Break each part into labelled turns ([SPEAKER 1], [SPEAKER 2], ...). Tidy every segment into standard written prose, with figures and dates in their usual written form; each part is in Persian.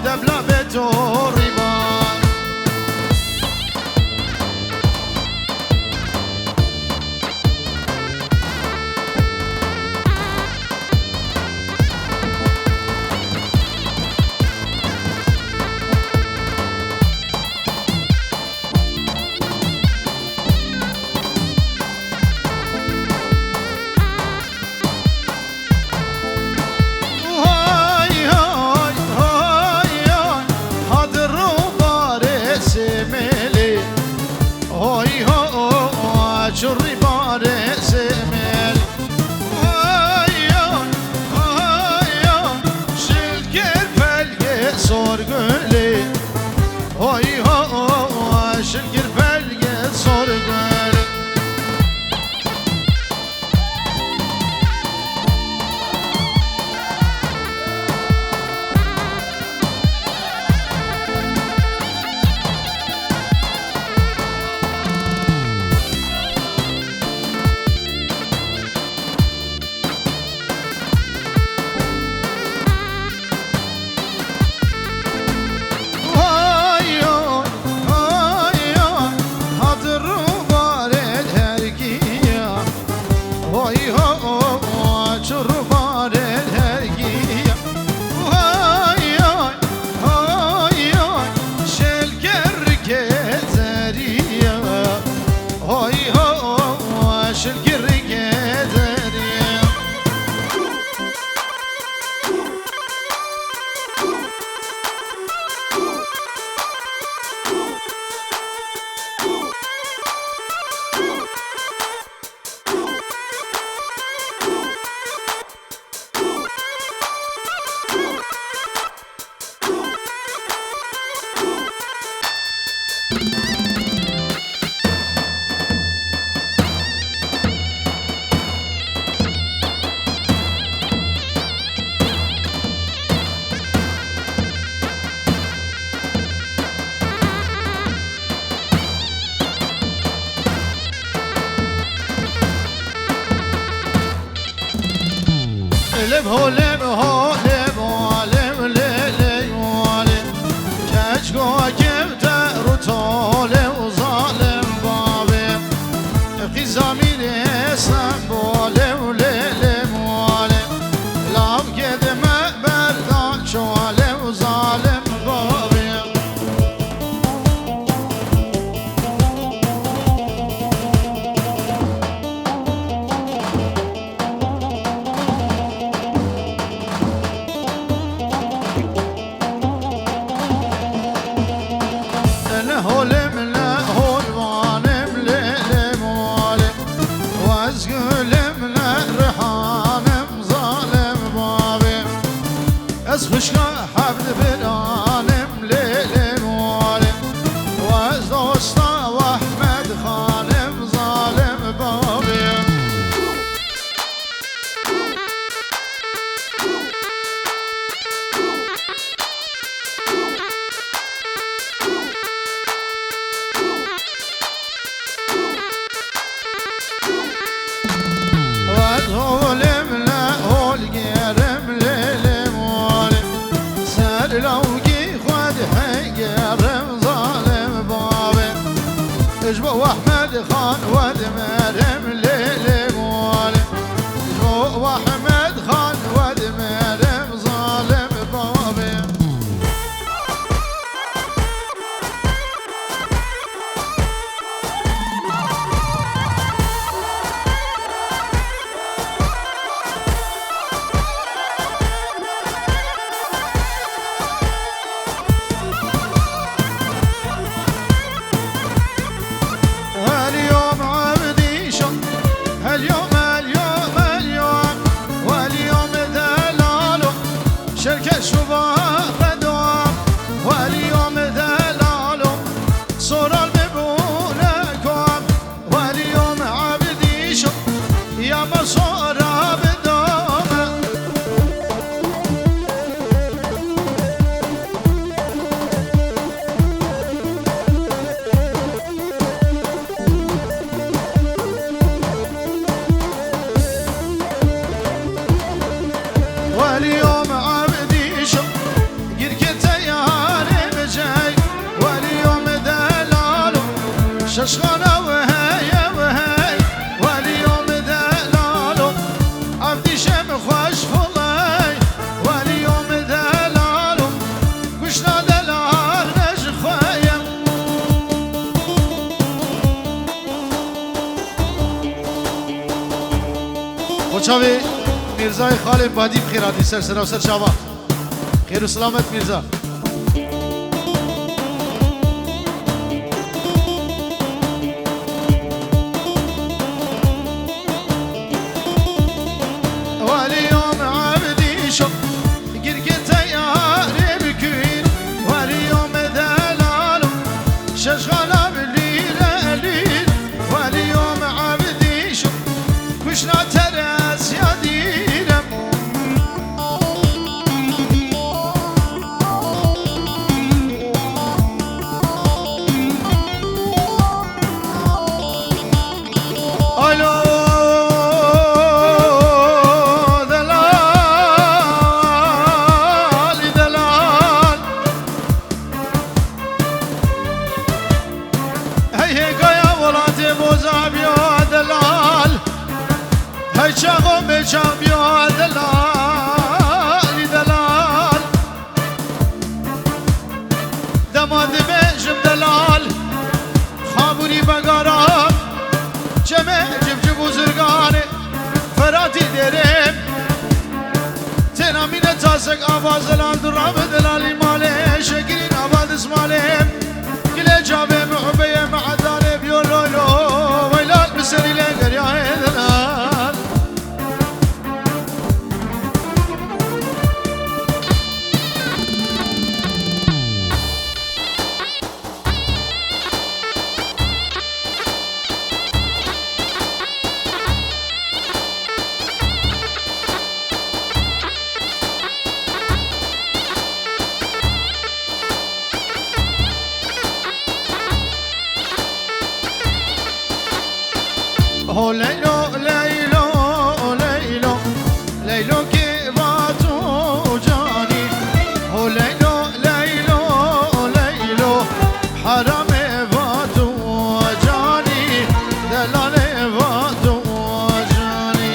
[SPEAKER 1] دبلا بتوري بان شري باري زميل هايون هايون شلكر فلقي صور قولي هاي هاي شلكر فلقي صور قولي لب هو لب هو لب ولب ليلي ولب كشكو كبت رطال وظالم بابي في زمين سنبول وليلي ولب لام كد مقبل شوال وظالم بابي هولم لا هولوانم ليلم والم وازقلم لا رحانم ظالم بابي اسخشقا حبل بلانم ليلم والم وازدوستا واحمد خانم ظالم بابي هولم لا هول قرم ليلم والم سر لوقي خود حقرم ظالم بابي اجبو احمد خان ودمرم ليلم والم اجبو احمد خان ودمرم ظالم بابي شركة شباب دوام واليوم دلالو صور ببونكم واليوم عبدي شو يا مصور بدوام واليوم عبدي شو چاوی میرزای خالد بادی بخیراتی سر سر و سر شابا خیر و سلامت میرزا واليوم عبدي شو قرقت ياري بكين واليوم دلالو شغالة بالليل الليل واليوم عبدي شو كشنا تراس يا دينم الو شغم شغم يا دلال دلال دماد بجم دلال خابوني بقرام جمع جب وزرقاني فراتي درم تنامين تاسك آواز دلال درام دلالي مالي شكرين آواز اسمالي كل جابي محبية معداني بيولولو ويلال بسري لنقر يا دلال هو ليلو ليلو ليلو ليلو كيفاتو جاني هو ليلو ليلو ليلو حرام فاتو جاني دلال فاتو جاني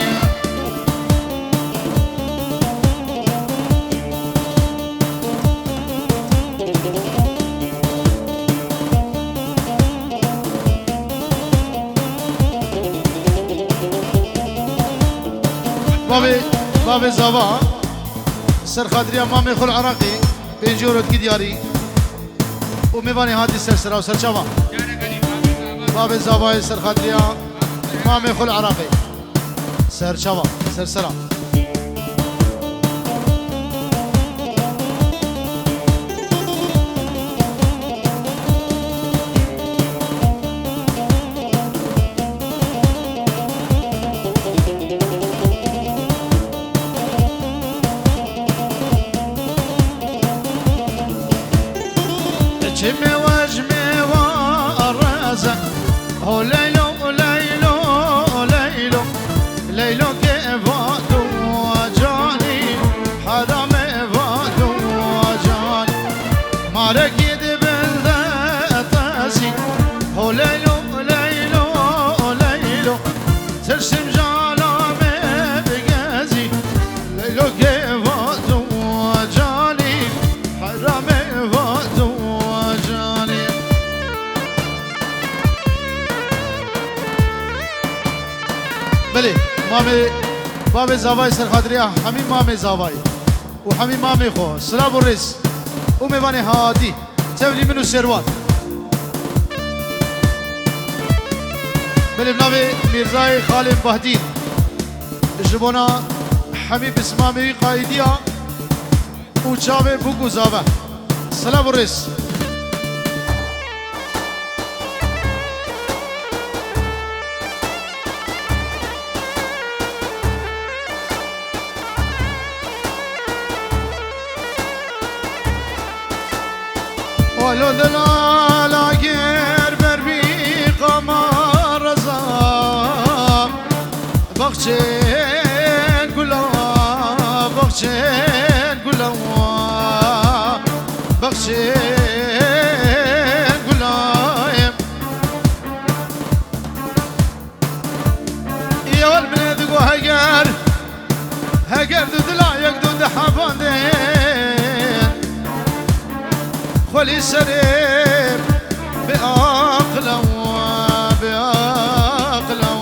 [SPEAKER 1] بابي زوا سر خادري امامي خل عراقي بيجورت كدياري وميفاني هادي سر سرا وسر شوا بابي زوا سر خادري امامي خل عراقي سر شوا سر سرا جمي وجمي ورزة هو ليلو ليلو ليلو ليلو كيفاتو جاني حرام فاتو جاني ما ركيد بالذاتاسي هو ليلو ليلو ليلو ترسم جالامي بقازي ليلو كيفاتو جاني حرام فاتو بله مامي بابي زواي سر خاطريا حمي مامي زواي وحمي مامي خو سلام الرئيس وميواني هادي تولي منو سروان بله بنابي ميرزاي خالد بهدين جبونا حمي بسمامي قايديا وشابي بوكو زاوا سلام الرئيس ولو دلالا غير بربي قمر رزام بخشين كلا بخشين كلا بخشين كلا يا والبلد وهجر هجر دلا يقدو حفاندين خلي سرير بأقلو بأقلو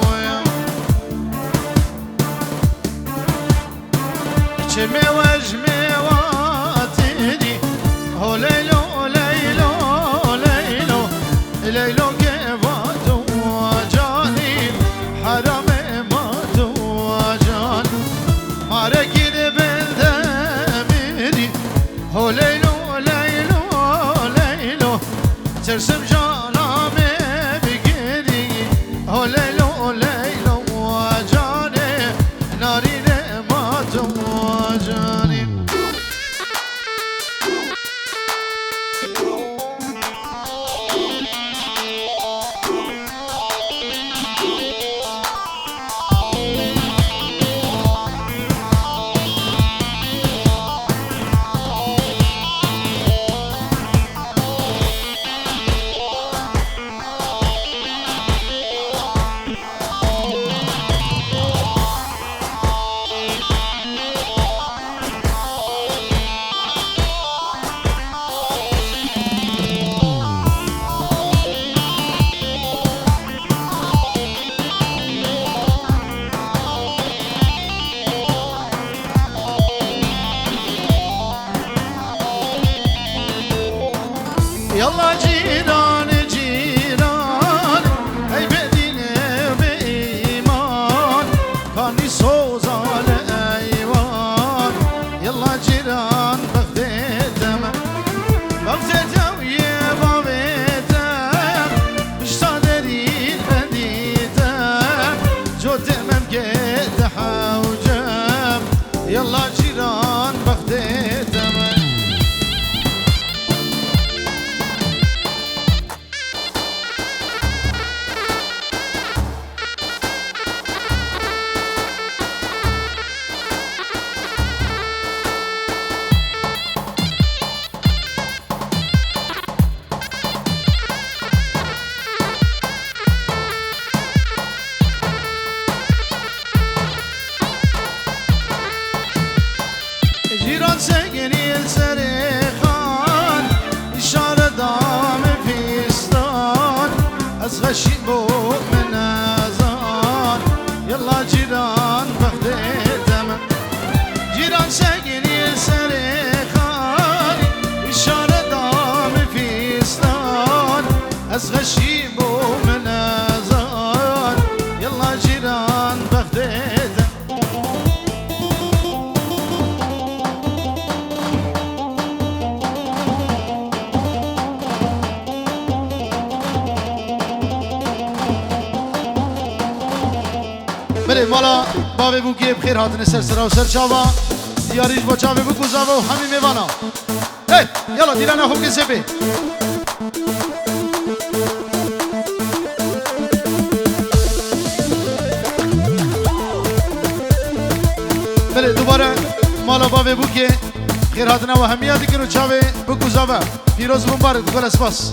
[SPEAKER 1] هو ليلو ليلو ليلو ترسم جانامي بقيري هو ليلو ليلو وجاني ناري ما تواجاني يلا جيران جيران ای بدینه به ایمان کانی سوزال ایوان یلا جیران بغدادم بغدادم یه بابتم بشتا درین بدیدم جو دمم گد حوجم یلا جیران بغدادم جيران ساقني سريخان إشارة دام فيستان أزغشي بو من أزان يلا جيران بغدادم جيران ساقني سريخان إشارة دام فيستان أزغشي بو من أزان يلا جيران بغدادم بله مالا باوی بو که بخیر هاتن سر سرا و سر چاوا دیاریش با چاوی بو گذاوا و همین میوانا هی یلا دیران خوب که سپی بله دوباره مالا باوی بو که بخیر هاتن و همیه دیگر و چاوی بو گذاوا پیروز مبارک گل اسپاس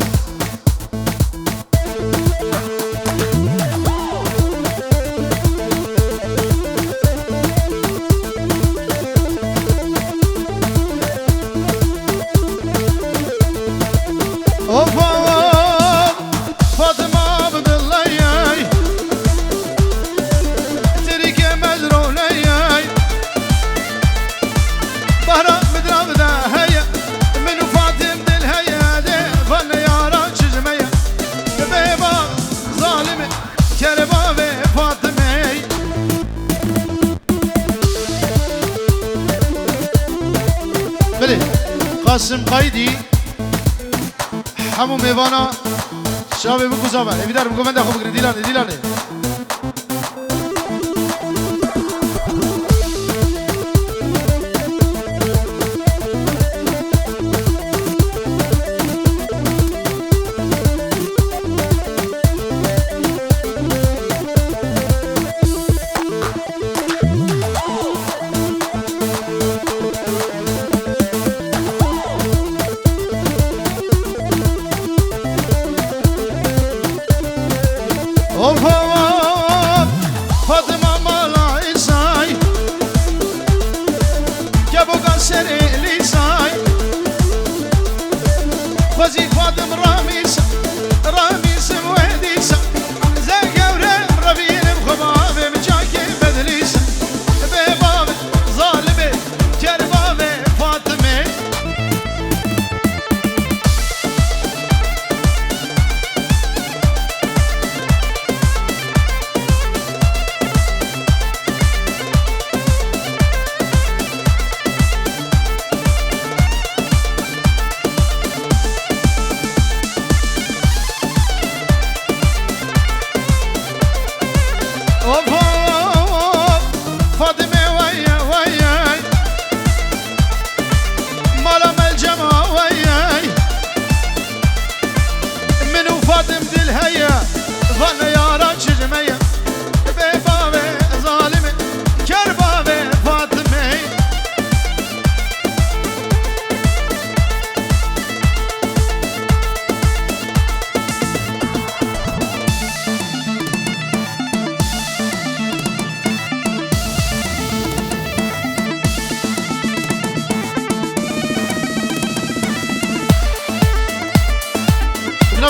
[SPEAKER 1] قاسم قایدی همون میوانا شابه بگو زابر ایدار بگو من ده خوب بگیری دیلانه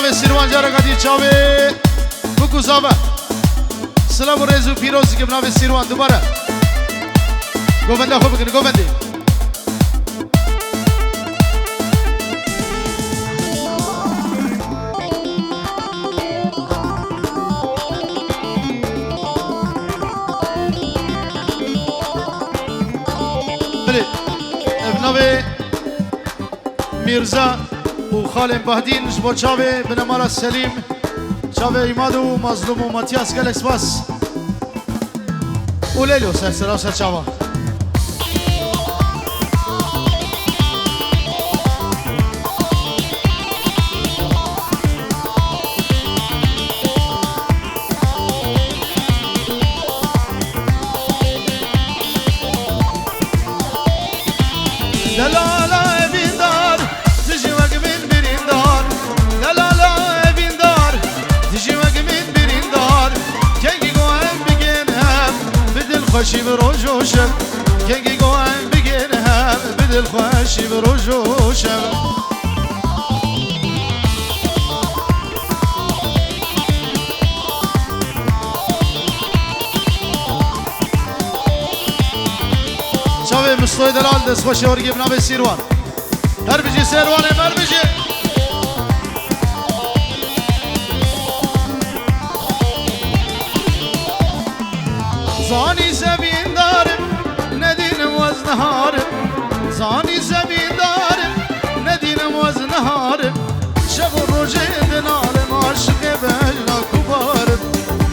[SPEAKER 1] بناوی سیروان جارا قدیر چاوی بکو زابه سلام و ریزو پیروزی که بناوی سیروان دوباره گوونده خوب بکنی گوونده بناوی میرزا و خالم بهدین جبو چاوی بنمارا سلیم چاوی ایماد و مظلوم و ماتیاس گلکس باس و لیلو سرسرا سر چاوا دلالا بیندار تجی وقمین بریندار دلالا بیندار تجی وقمین بریندار کنگی گوهم بگنهم بدل خوشی بروجوشم کنگی گوهم بگنهم بدل خوشی بروجوشم شاوی مستوی دلال دست خوشی ورگی بناوی سیروان هر بجی سیروانه هر بجی زانی زمین دارم ندینم وز نهارم زانی زمین دارم ندینم وز نهارم شب و روژه دنالم عاشق بینا کبارم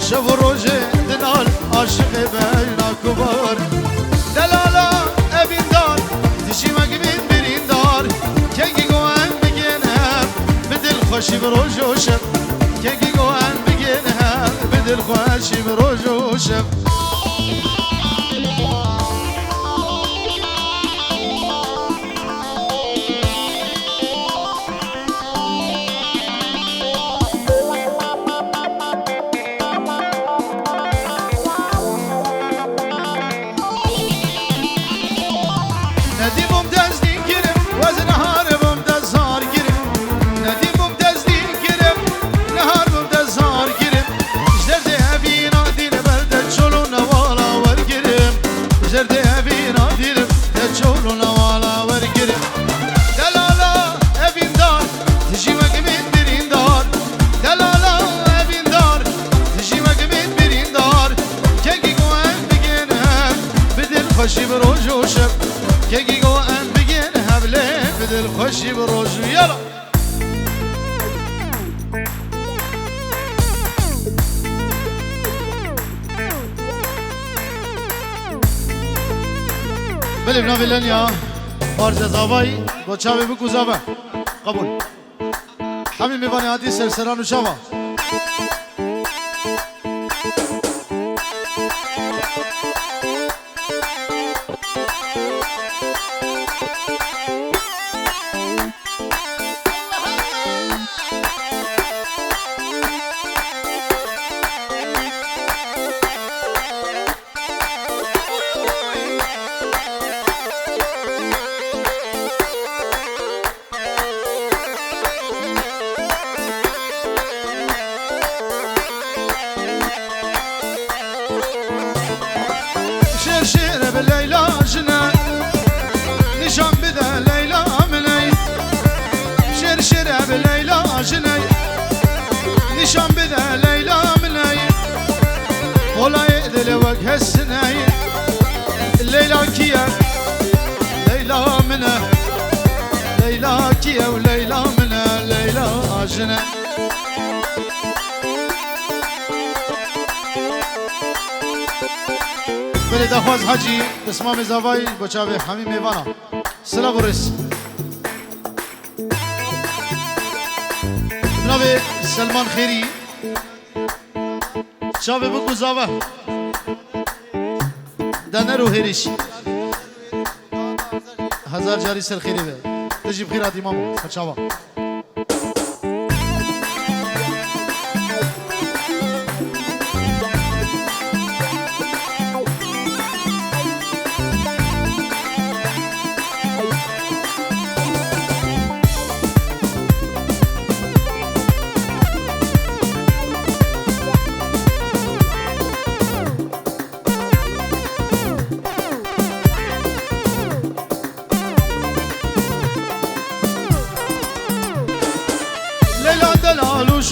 [SPEAKER 1] شب و روژه دنال عاشق بینا کبارم دلالا بیندار تشی مگبین بریندار کنگی گوهم بگنهم بدل خوشی بروجوشم کنگی گوهم بگنهم بدل خوشی بروجوشم خوشی بروجوشم که گو ان بگن هبله بدل خوشی بروجو یلا بله بناوی لنیا بارز زاوایی با چاوی بکو زاوه قبول همین میوانی هاتی سرسران و چاوا شیر به لیلا جنه نشان بده لیلا منی شیر به لیلا جنه نشان بده لیلا منی ولای دل وجه السنه لیلا کیه لیلا منه لیلا کیه و لیلا منه لیلا جنه بله دخواز حاجی اسمام زاوایی بچاوه همین میوانا سلا برس جناب سلمان خیری چاوه بگو زاوه دانه رو هریش هزار جاری سر خیری به تجیب خیرات امامو چاوه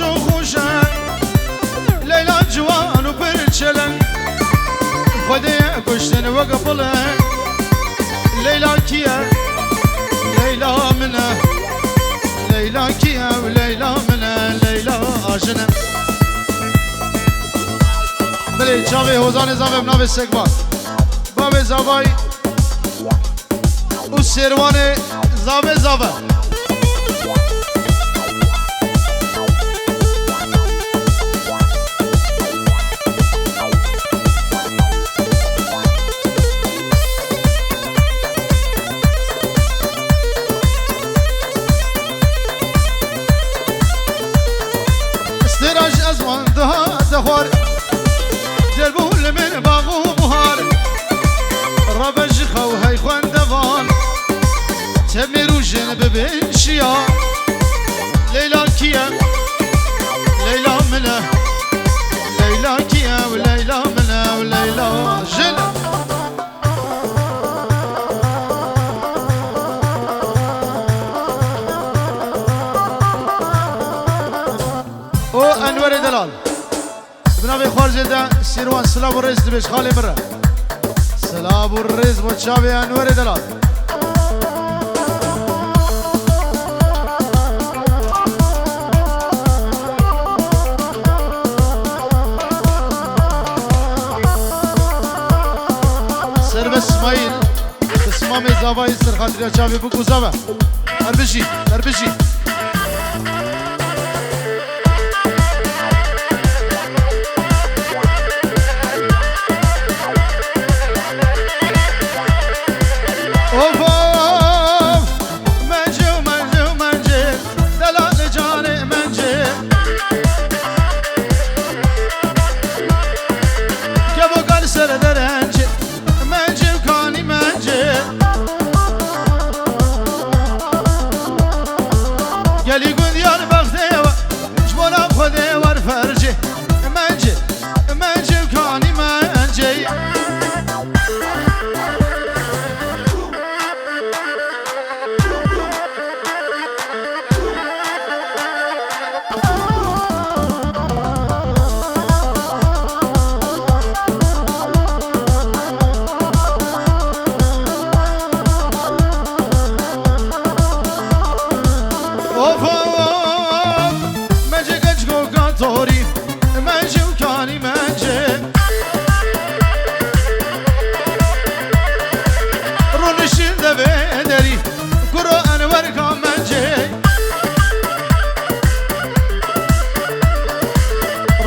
[SPEAKER 1] خوش و خوشن لیلا جوان و پرچلن خودی کشتن و قبلن لیلا کیه لیلا منه لیلا کیه و لیلا منه لیلا آجنه بله چاوی حوزان زاوی بناوی سگبان باب زاوی و سیروان زاوی زاوی استراج ازوان دخور دربول من باغو بهار ربج خو هاي خوان دوان تمرو جن ببن شيا ليلى كيا ليلى منه ليلى كيا وليلى منه وليلى جن او انور دلال بنابي خارج ده سيروان سلاب الرئيس دبش خالي مرة سلاب الرئيس بوتشابي انور دلال سرب اسماعيل اسمامي زاوي سر خاطر شابي بوكو زاوي اربشي اربشي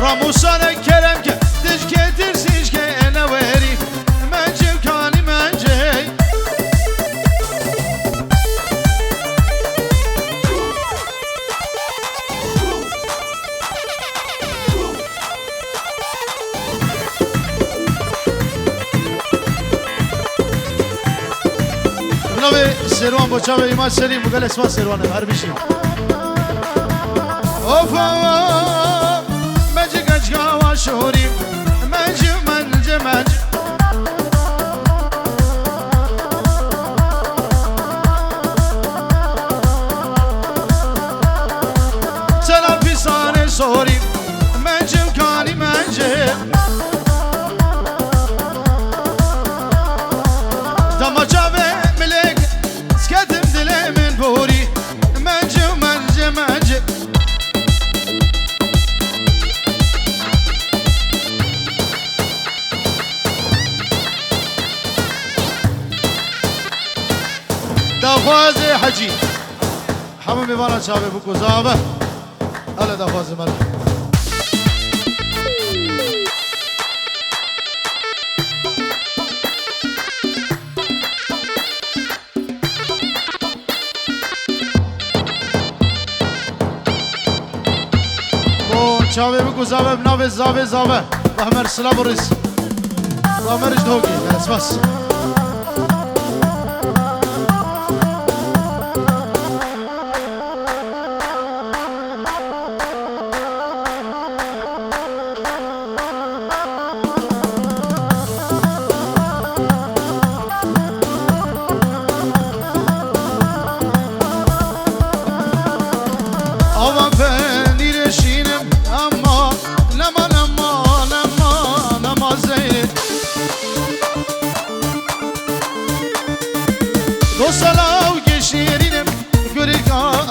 [SPEAKER 1] راموسان کرم که دش که درسیش که نوری منجم کانی منجی بنابه سروان بچه و ایمان سلیم بگل اسما سروانه هر بشیم شهوري منج منج منج سلام في صانع صوري منج كاني منج دما جابه ملك سكتم دلي من بوري منج منج منج دافازي حجي حمامي وانا شابي بكو زابه هلا دافازي ملك شابي بكو زابه بنابي زابه زابه بحمر سلاب الرس بحمر جدوكي بس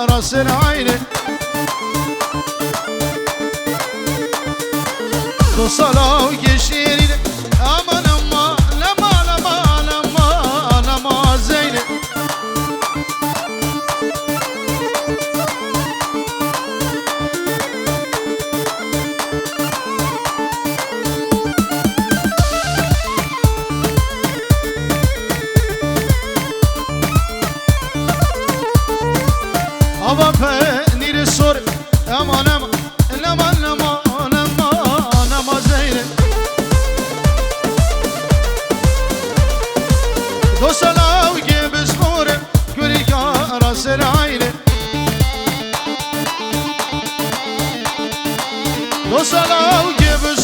[SPEAKER 1] راس العين دو سالا گشیرین امان اما لما لما لما لما زینه Ava penir sor aman aman aman aman aman aman zeyne Dosalav gibi spore görik arasır ayne Dosalav gibi